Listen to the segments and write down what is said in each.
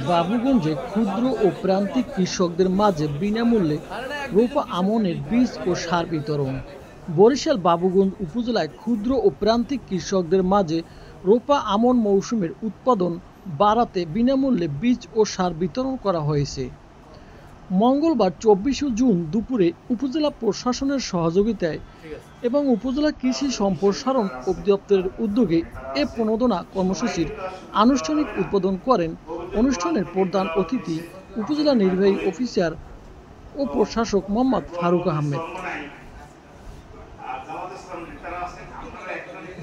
বাবুগঞ্জে ক্ষুদ্র ও প্রান্তিক কৃষকদের মাঝে বিনামূল্যে রোপা আমনের বীজ ও সার বিতরণ। বরিশাল বাবুগঞ্জ উপজেলায় ক্ষুদ্র ও প্রান্তিক কৃষকদের মাঝে রোপা আমন মৌসুমের উৎপাদন বাড়াতে বিনামূল্যে বীজ ও সার বিতরণ করা হয়েছে। মঙ্গলবার ২৪ জুন দুপুরে উপজেলা প্রশাসনের সহযোগিতায় এবং উপজেলা কৃষি সম্প্রসারণ অধিদপ্তরের উদ্যোগে এ প্রণোদনা কর্মসূচির আনুষ্ঠানিক উদ্বোধন করেন অনুষ্ঠানের প্রধান অতিথি উপজেলা নির্বাহী অফিসার ও প্রশাসক মোহাম্মদ ফারুক আহমেদ।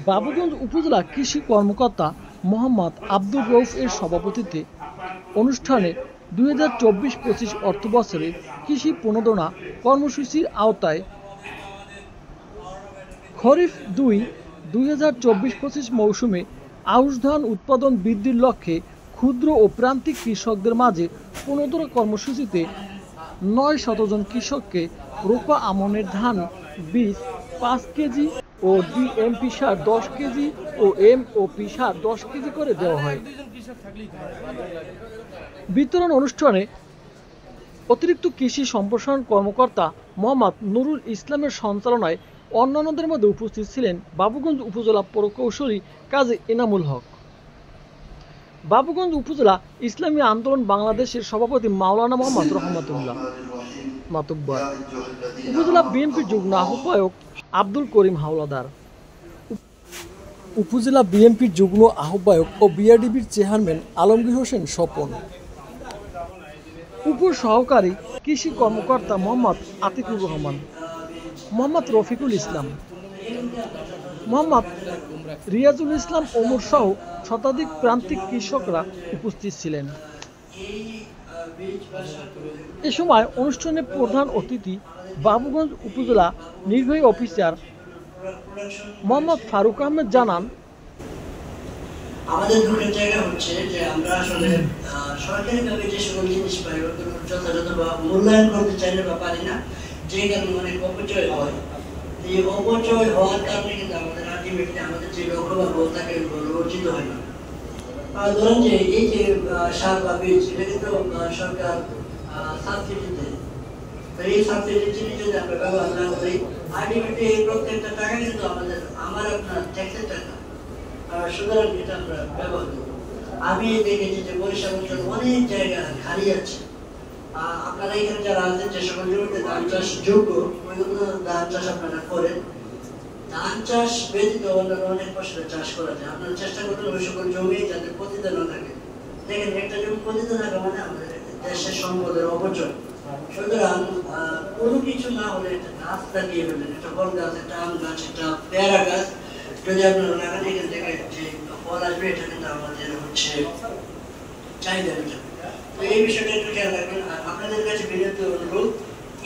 বাবুগঞ্জ উপজেলা কৃষি কর্মকর্তা মোহাম্মদ আব্দুর রউফ এর সভাপতিত্বে অনুষ্ঠানে ২০২৪-২৫ অর্থবছরে কৃষি প্রণোদনা কর্মসূচির আওতায় খরিফ ২-২০২৪-২৫ মৌসুমে আউশ ধান উৎপাদন বৃদ্ধির লক্ষ্যে ক্ষুদ্র ও প্রান্তিক কৃষকদের মাঝে প্রণোদনা কর্মসূচিতে ৯০০ জন কৃষককে রোপা আমনের ধান বীজ ৫ কেজি ও ডিএমপি সার ১০ কেজি ও এমওপি সার ১০ কেজি করে দেওয়া হয়। বিতরণ অনুষ্ঠানে অতিরিক্ত কৃষি সম্প্রসারণ কর্মকর্তা মোহাম্মদ নুরুল ইসলামের সঞ্চালনায় অন্যান্যদের মধ্যে উপস্থিত ছিলেন বাবুগঞ্জ উপজেলা প্রকৌশলী কাজী এনামুল হক, বাবুগঞ্জ উপজেলা ইসলামী আন্দোলন বাংলাদেশের সভাপতি মাওলানা মোহাম্মদ রহমতুল্লাহ মাতুব্বর, উপজেলা বিএনপির যুগ্ম আহ্বায়ক আব্দুল করিম হাওলাদার, উপজেলা বিএনপির যুগ্ম আহ্বায়ক ও বিআরডিবির চেয়ারম্যান আলমগীর হোসেন স্বপন, উপ সহকারী কৃষি কর্মকর্তা মোহাম্মদ আতিকুর রহমান, মোহাম্মদ রফিকুল ইসলাম, মোহাম্মদ রিয়াজুল ইসলাম ওমর সহ শতাধিক প্রান্তিক কৃষকরা উপস্থিত ছিলেন। এ সময় অনুষ্ঠানে প্রধান অতিথি বাবুগঞ্জ উপজেলা নির্বাহী অফিসার মোহাম্মদ ফারুক আহমেদ জানান, আমাদের দুঃখের জায়গা হচ্ছে যে আমরা আসলে সরকারিভাবে যে সকল জিনিস পাই যথাযথ বা মূল্যায়ন করতে চাইলে বা পারি না, যে কারণে অনেক অপচয় হয়। এই অপচয় হওয়ার কারণে কিন্তু আমাদের আলটিমেটলি আমাদের যে লক্ষ্য বা গোল থাকে অর্জিত হয় না। ধরেন যে এই যে সার বা বীজ এটা কিন্তু সরকার সাবসিডি দেয়, তো এই সাবসিডি যদি আমরা ব্যবহার না করি আলটিমেটলি এই প্রত্যেকটা টাকা কিন্তু আমার আপনার ট্যাক্সের টাকা, সুতরাং এটা আমরা ব্যবহার করবো। আমি দেখেছি যে বরিশাল অঞ্চল অনেক জায়গা খালি আছে। আপনারা এখানে যারা আছেন যে সকল জমিতে ধান চাষ যোগ্য ওইগুলো ধান চাষ আপনারা করেন। ধান চাষ ব্যতীত অন্যান্য অনেক ফসলের চাষ করা যায়। আপনারা চেষ্টা করবেন ওই সকল জমি যাতে পতিত না থাকে। দেখেন একটা জমি পতিত থাকা মানে আমাদের দেশের সম্পদের অপচয়। সুতরাং কোনো কিছু না হলে একটা গাছ লাগিয়ে ফেলবেন, একটা ফল গাছ, একটা আম গাছ, একটা পেয়ারা গাছ যদি আপনারা লাগান, এখান থেকে যে ফল আসবে এটা কিন্তু আমাদের হচ্ছে চাহিদা মেটাবে। তো এই বিষয়টা একটু খেয়াল রাখবেন। আর আপনাদের কাছে বিনীত অনুরোধ,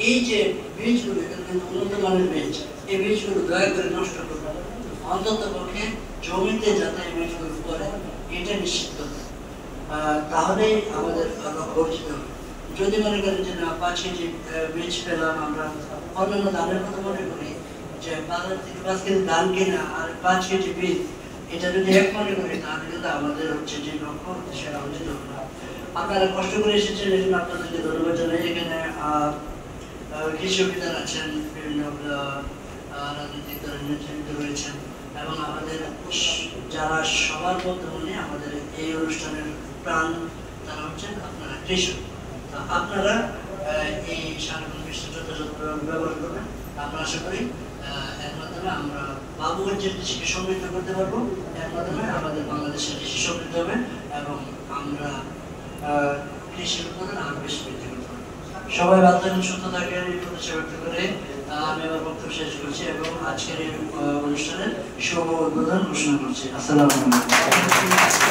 এই যে বীজগুলো কিন্তু উন্নত মানের বীজ, এই বীজগুলো দয়া করে নষ্ট করবেন, অন্তত পক্ষে জমিতে যাতে এই বীজগুলো করে এটা নিশ্চিত করবেন, তাহলেই আমাদের লক্ষ্য অর্জিত হবে। যদি মনে করেন যে না ৫ কেজি বীজ পেলাম, আমরা অন্যান্য ধানের কথা মনে করি যে বাজার থেকে ৫ কেজি ধান কেনা আর ৫ কেজি বীজ, এটা যদি এক মনে করি তাহলে কিন্তু আমাদের হচ্ছে যে লক্ষ্য সেটা অর্জিত হবে না। আপনারা কষ্ট করে এসেছেন, এই জন্য আপনাদেরকে ধন্যবাদ জানাই। এখানে কৃষি অফিসার আছেন, বিভিন্ন রাজনৈতিক দলের নেতৃত্ব রয়েছেন এবং আমাদের যারা সবার বর্তমানে আমাদের এই অনুষ্ঠানের প্রাণ তারা হচ্ছেন আপনারা কৃষক। আপনারা এই সারাক্ষণ বিশ্ব যথাযথ ব্যবহার করবেন। আমরা আশা করি এর মাধ্যমে আমরা বাবুগঞ্জের কৃষিকে সমৃদ্ধ করতে পারবো, এর মাধ্যমে আমাদের বাংলাদেশের কৃষি সমৃদ্ধ হবে এবং আমরা কৃষির উৎপাদন আরো বেশি বৃদ্ধি করতে পারবো। সবাই ভালো থাকেন, সুস্থ থাকেন, এই প্রত্যাশা ব্যক্ত করে আমি আমার বক্তব্য শেষ করছি এবং আজকের এই অনুষ্ঠানের শুভ উদ্বোধন ঘোষণা করছি। আসসালামু আলাইকুম।